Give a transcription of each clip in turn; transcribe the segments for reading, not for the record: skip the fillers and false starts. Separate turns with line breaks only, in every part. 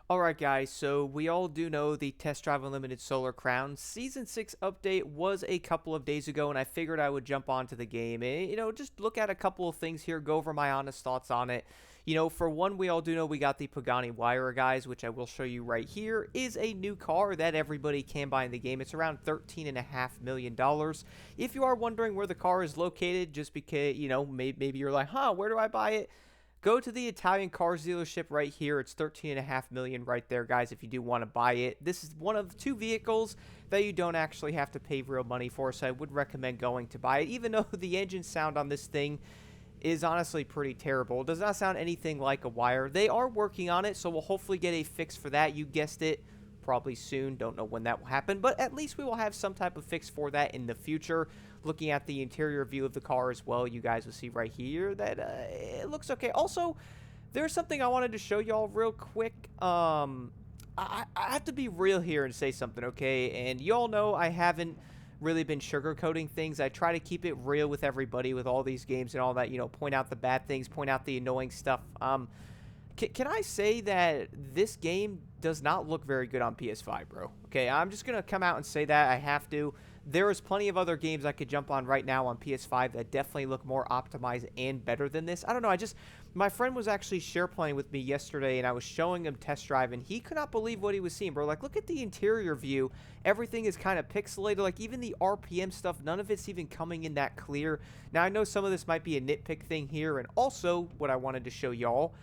Alright guys, so we all do know the Test Drive Unlimited Solar Crown Season 6 update was a couple of days ago, and I figured I would jump onto the game and, just look at a couple of things here, go over my honest thoughts on it. For one, we all do know we got the Pagani Huayra, guys, which I will show you right here, is a new car that everybody can buy in the game. It's around $13.5 million. If you are wondering where the car is located, just because, maybe you're like, where do I buy it? Go to the Italian cars dealership right here. It's $13.5 million right there, guys, if you do want to buy it. This is one of two vehicles that you don't actually have to pay real money for, so I would recommend going to buy it, even though the engine sound on this thing is honestly pretty terrible. It does not sound anything like a Wire. They are working on it, so we'll hopefully get a fix for that. You guessed it, probably soon. Don't know when that will happen, but at least we will have some type of fix for that in the future. Looking at the interior view of the car as well, you guys will see right here that it looks okay. Also, there's something I wanted to show y'all real quick. I have to be real here and say something, okay? And y'all know I haven't really been sugarcoating things. I try to keep it real with everybody with all these games and all that, point out the bad things, point out the annoying stuff. Can I say that this game does not look very good on PS5, bro? Okay, I'm just going to come out and say that. I have to. There is plenty of other games I could jump on right now on PS5 that definitely look more optimized and better than this. I don't know, my friend was actually share playing with me yesterday, and I was showing him test drive, and he could not believe what he was seeing, bro. Like, look at the interior view. Everything is kind of pixelated. Like, even the RPM stuff, none of it's even coming in that clear. Now, I know some of this might be a nitpick thing here, and also what I wanted to show y'all,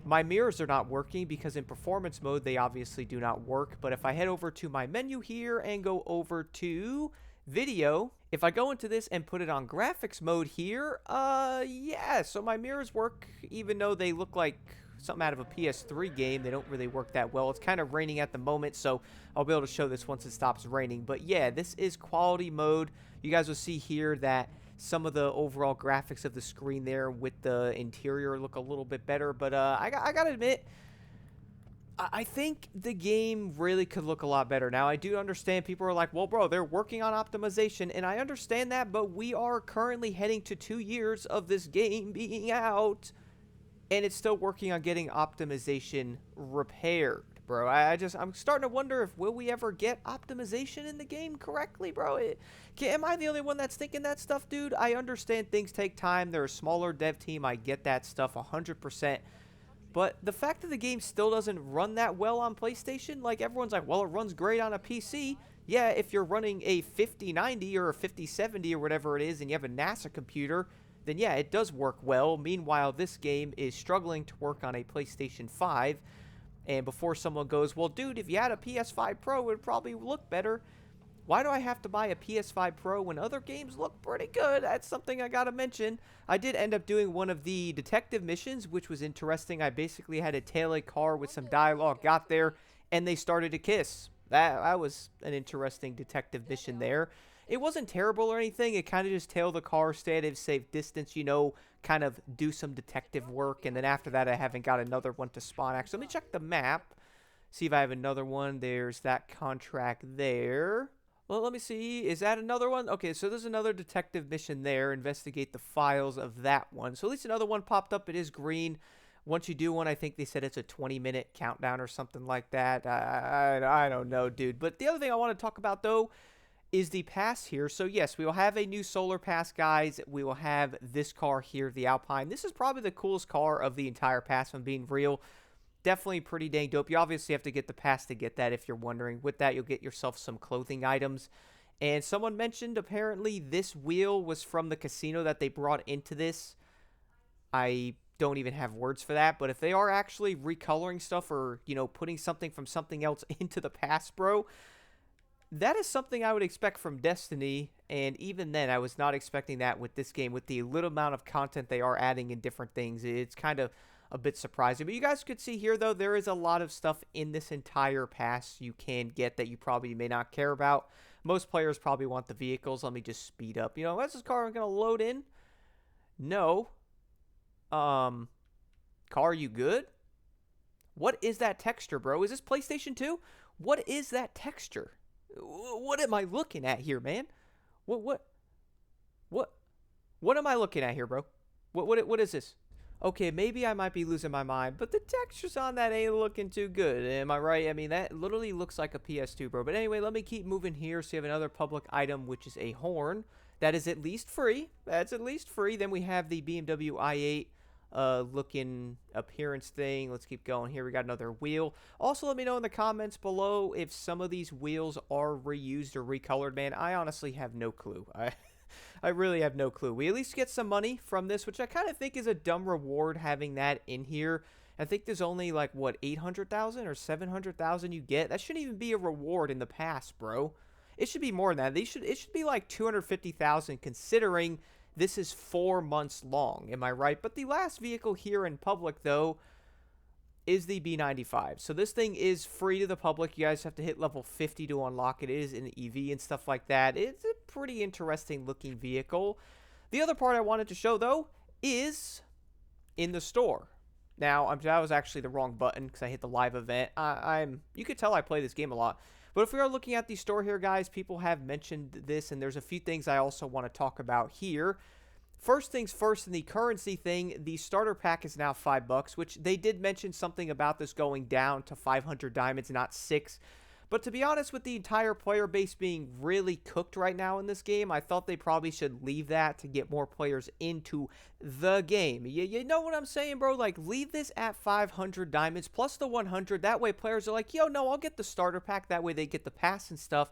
my mirrors are not working because in performance mode, they obviously do not work. But if I head over to my menu here and go over to video, if I go into this and put it on graphics mode here, yeah, so my mirrors work even though they look like something out of a PS3 game. They don't really work that well. It's kind of raining at the moment, so I'll be able to show this once it stops raining. But yeah, this is quality mode. You guys will see here that some of the overall graphics of the screen there with the interior look a little bit better. But I gotta admit, I think the game really could look a lot better. Now, I do understand people are like, well, bro, they're working on optimization, and I understand that, but we are currently heading to 2 years of this game being out, and it's still working on getting optimization repaired, bro. I'm starting to wonder if will we ever get optimization in the game correctly, bro? Am I the only one that's thinking that stuff, dude? I understand things take time. They're a smaller dev team. I get that stuff 100%. But the fact that the game still doesn't run that well on PlayStation, like everyone's like, well, it runs great on a PC. Yeah, if you're running a 5090 or a 5070 or whatever it is and you have a NASA computer, then yeah, it does work well. Meanwhile, this game is struggling to work on a PlayStation 5. And before someone goes, well, dude, if you had a PS5 Pro, it would probably look better. Why do I have to buy a PS5 Pro when other games look pretty good? That's something I gotta mention. I did end up doing one of the detective missions, which was interesting. I basically had to tail a car with some dialogue, got there, and they started to kiss. That was an interesting detective mission there. It wasn't terrible or anything. It kind of just tailed the car, stay at a safe distance, kind of do some detective work. And then after that, I haven't got another one to spawn. Actually, let me check the map, see if I have another one. There's that contract there. Well, let me see. Is that another one? Okay, so there's another detective mission there. Investigate the files of that one. So at least another one popped up. It is green. Once you do one, I think they said it's a 20-minute countdown or something like that. I don't know, dude. But the other thing I want to talk about, though, is the pass here. So, yes, we will have a new solar pass, guys. We will have this car here, the Alpine. This is probably the coolest car of the entire pass, if I'm being real. Definitely pretty dang dope. You obviously have to get the pass to get that if you're wondering. With that, you'll get yourself some clothing items. And someone mentioned apparently this wheel was from the casino that they brought into this. I don't even have words for that. But if they are actually recoloring stuff or, putting something from something else into the pass, bro, that is something I would expect from Destiny. And even then, I was not expecting that with this game. With the little amount of content they are adding in different things, it's kind of a bit surprising. But you guys could see here, though, there is a lot of stuff in this entire pass you can get that you probably may not care about. Most players probably want the vehicles. Let me just speed up. Is this car going to load in? No. Car, you good? What is that texture, bro? Is this PlayStation 2? What is that texture? What am I looking at here, man? What am I looking at here, bro? What is this? Okay, maybe I might be losing my mind, but the textures on that ain't looking too good. Am I right? I mean, that literally looks like a PS2, bro. But anyway, let me keep moving here. So you have another public item, which is a horn. That is at least free. That's at least free. Then we have the BMW i8 looking appearance thing. Let's keep going here. We got another wheel. Also, let me know in the comments below if some of these wheels are reused or recolored, man. I honestly have no clue. I really have no clue. We at least get some money from this, which I kind of think is a dumb reward having that in here. I think there's only like, what, 800,000 or 700,000 you get? That shouldn't even be a reward in the past, bro. It should be more than that. It should be like 250,000 considering this is 4 months long. Am I right? But the last vehicle here in public, though, is the B95. So this thing is free to the public. You guys have to hit level 50 to unlock it. It is an EV and stuff like that. It's a pretty interesting looking vehicle. The other part I wanted to show, though, is in the store. Now, that was actually the wrong button because I hit the live event. You could tell I play this game a lot. But if we are looking at the store here, guys, people have mentioned this, and there's a few things I also want to talk about here. First things first, in the currency thing, the starter pack is now $5, which they did mention something about this going down to 500 diamonds, not 6. But to be honest, with the entire player base being really cooked right now in this game, I thought they probably should leave that to get more players into the game. You know what I'm saying, bro? Like, leave this at 500 diamonds plus the 100. That way players are like, yo, no, I'll get the starter pack. That way they get the pass and stuff.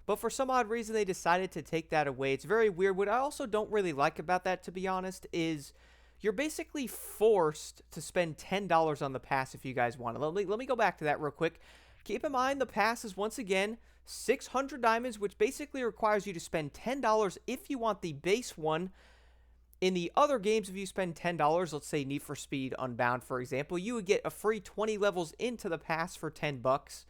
But for some odd reason, they decided to take that away. It's very weird. What I also don't really like about that, to be honest, is you're basically forced to spend $10 on the pass if you guys want it. Let me go back to that real quick. Keep in mind, the pass is, once again, 600 diamonds, which basically requires you to spend $10 if you want the base one. In the other games, if you spend $10, let's say Need for Speed Unbound, for example, you would get a free 20 levels into the pass for $10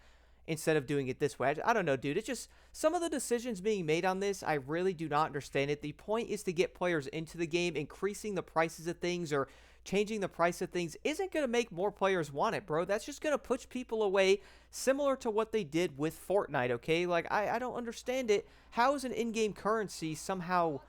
instead of doing it this way. I don't know, dude. It's just some of the decisions being made on this, I really do not understand it. The point is to get players into the game. Increasing the prices of things or changing the price of things isn't going to make more players want it, bro. That's just going to push people away, similar to what they did with Fortnite, okay? Like, I don't understand it. How is an in-game currency somehow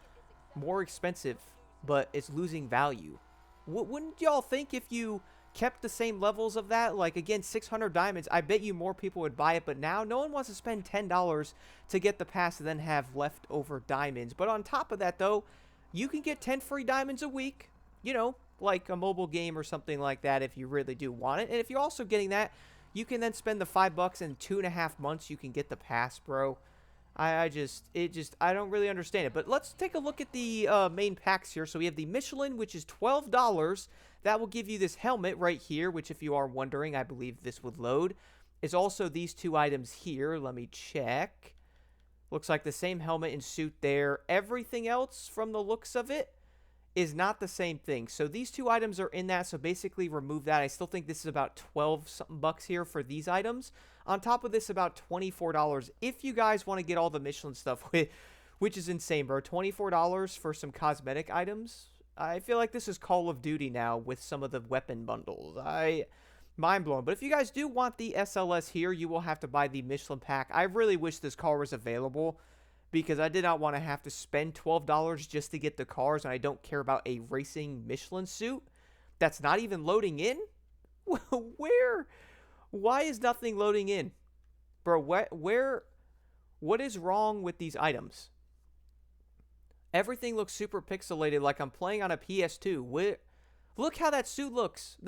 more expensive, but it's losing value? Wouldn't y'all think if you kept the same levels of that, like, again, 600 diamonds, I bet you more people would buy it, but now no one wants to spend $10 to get the pass and then have leftover diamonds. But on top of that, though, you can get 10 free diamonds a week, you know, like a mobile game or something like that if you really do want it. And if you're also getting that, you can then spend the $5 in 2.5 months, you can get the pass, bro. I don't really understand it. But let's take a look at the main packs here. So we have the Michelin, which is $12. That will give you this helmet right here, which, if you are wondering, I believe this would load. Is also these two items here. Let me check. Looks like the same helmet and suit there. Everything else, from the looks of it, is not the same thing. So these two items are in that, so basically remove that. I still think this is about 12 something bucks here for these items. On top of this, about $24 if you guys want to get all the Michelin stuff, which is insane, bro. $24 for some cosmetic items. I feel like this is Call of Duty now with some of the weapon bundles. Mind blown. But if you guys do want the SLS here, you will have to buy the Michelin pack. I really wish this car was available, because I did not want to have to spend $12 just to get the cars, and I don't care about a racing Michelin suit that's not even loading in. Where? Why is nothing loading in? Bro, what is wrong with these items? Everything looks super pixelated, like I'm playing on a PS2. Look how that suit looks.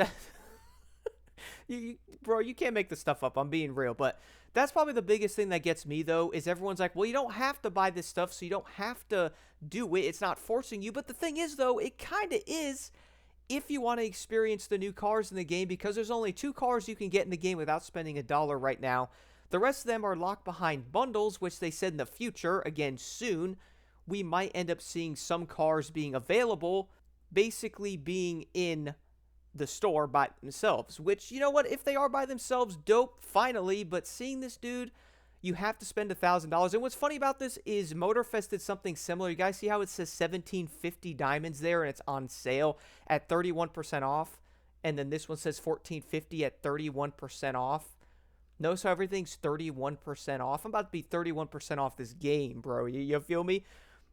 Bro, you can't make this stuff up. I'm being real. But that's probably the biggest thing that gets me, though, is everyone's like, well, you don't have to buy this stuff, so you don't have to do it. It's not forcing you. But the thing is, though, it kind of is if you want to experience the new cars in the game, because there's only 2 cars you can get in the game without spending $1 right now. The rest of them are locked behind bundles, which they said in the future, again, soon, we might end up seeing some cars being available, basically being in the store by themselves, which, you know what, if they are by themselves, dope, finally. But seeing this dude, you have to spend $1,000. And what's funny about this is Motorfest did something similar. You guys see how it says 1750 diamonds there, and it's on sale at 31% off, and then this one says 1450 at 31% off. Notice how everything's 31% off. I'm about to be 31% off this game, bro. You feel me?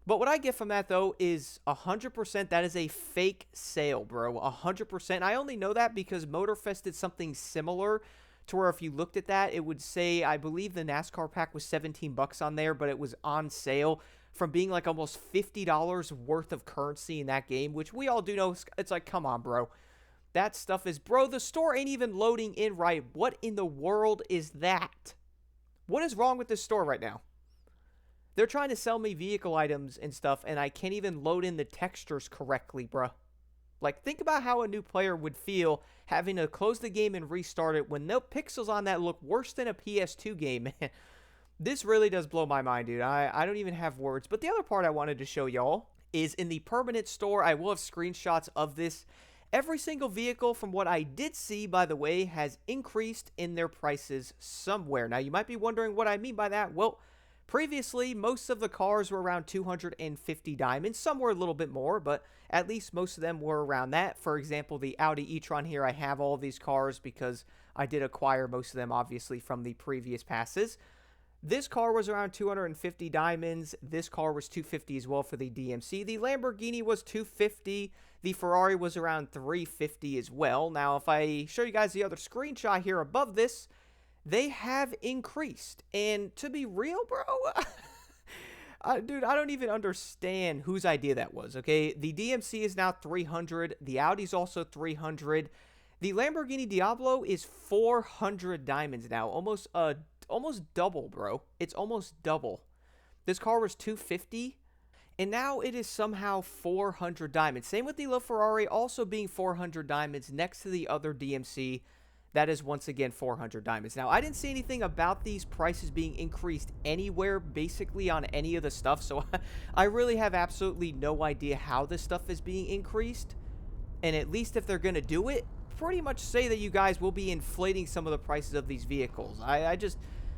But what I get from that, though, is 100% that is a fake sale, bro. 100%. I only know that because Motorfest did something similar to where if you looked at that, it would say, I believe the NASCAR pack was 17 bucks on there, but it was on sale from being like almost $50 worth of currency in that game, which we all do know. It's like, come on, bro. That stuff is, bro, the store ain't even loading in right. What in the world is that? What is wrong with this store right now? They're trying to sell me vehicle items and stuff, and I can't even load in the textures correctly, bruh. Like, think about how a new player would feel having to close the game and restart it when no pixels on that look worse than a PS2 game, man. This really does blow my mind, dude. I don't even have words. But the other part I wanted to show y'all is in the permanent store, I will have screenshots of this. Every single vehicle, from what I did see, by the way, has increased in their prices somewhere. Now, you might be wondering what I mean by that. Well, previously, most of the cars were around 250 diamonds. Some were a little bit more, but at least most of them were around that. For example, the Audi e-tron here, I have all of these cars because I did acquire most of them, obviously, from the previous passes. This car was around 250 diamonds. This car was 250 as well for the DMC. The Lamborghini was 250. The Ferrari was around 350 as well. Now, if I show you guys the other screenshot here above this, they have increased. And to be real, bro, dude, I don't even understand whose idea that was, okay? The DMC is now 300. The Audi's also 300. The Lamborghini Diablo is 400 diamonds now. Almost double, bro. It's almost double. This car was 250, and now it is somehow 400 diamonds. Same with the LaFerrari also being 400 diamonds next to the other DMC. That is once again 400 diamonds. Now, I didn't see anything about these prices being increased anywhere, basically on any of the stuff, so I really have absolutely no idea how this stuff is being increased. And at least if they're going to do it, pretty much say that you guys will be inflating some of the prices of these vehicles. I just,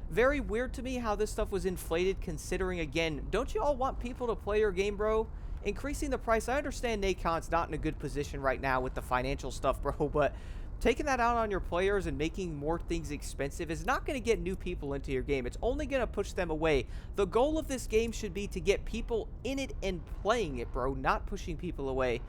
very weird to me how this stuff was inflated, considering, again, don't you all want people to play your game, bro? Increasing the price, I understand Nacon's not in a good position right now with the financial stuff, bro, but taking that out on your players and making more things expensive is not going to get new people into your game. It's only going to push them away. The goal of this game should be to get people in it and playing it, bro, not pushing people away.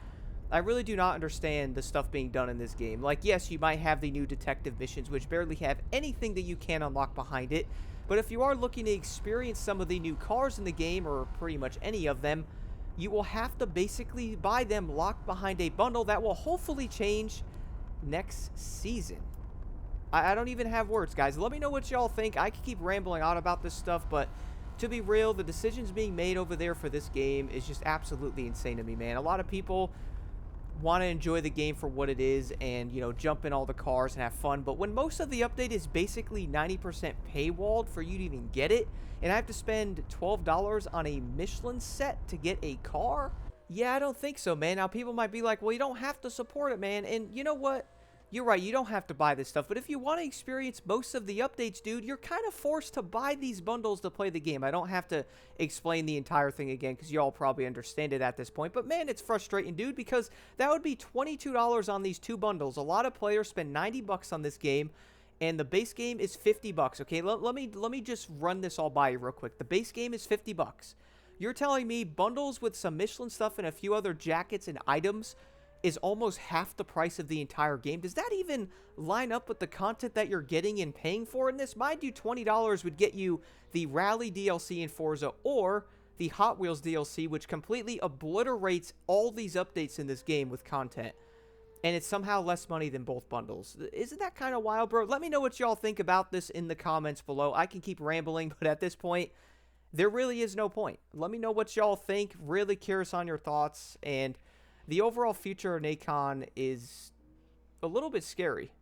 I really do not understand the stuff being done in this game. Like, yes, you might have the new detective missions, which barely have anything that you can unlock behind it. But if you are looking to experience some of the new cars in the game, or pretty much any of them, you will have to basically buy them locked behind a bundle that will hopefully change next season. I don't even have words, guys. Let me know what y'all think. I could keep rambling on about this stuff, but to be real, the decisions being made over there for this game is just absolutely insane to me, man. A lot of people want to enjoy the game for what it is and, you know, jump in all the cars and have fun, but when most of the update is basically 90% paywalled for you to even get it, and I have to spend $12 on a Michelin set to get a car? Yeah, I don't think so, man. Now, people might be like, well, you don't have to support it, man, and you know what? You're right, you don't have to buy this stuff, but if you want to experience most of the updates, dude, you're kind of forced to buy these bundles to play the game. I don't have to explain the entire thing again, because you all probably understand it at this point, but man, it's frustrating, dude, because that would be $22 on these two bundles. A lot of players spend 90 bucks on this game, and the base game is 50 bucks, okay? Let me just run this all by you real quick. The base game is 50 bucks. You're telling me bundles with some Michelin stuff and a few other jackets and items is almost half the price of the entire game? Does that even line up with the content that you're getting and paying for in this? Mind you, $20 would get you the Rally DLC in Forza or the Hot Wheels DLC, which completely obliterates all these updates in this game with content. And it's somehow less money than both bundles. Isn't that kind of wild, bro? Let me know what y'all think about this in the comments below. I can keep rambling, but at this point, there really is no point. Let me know what y'all think. Really curious on your thoughts. And the overall future of Nacon is a little bit scary.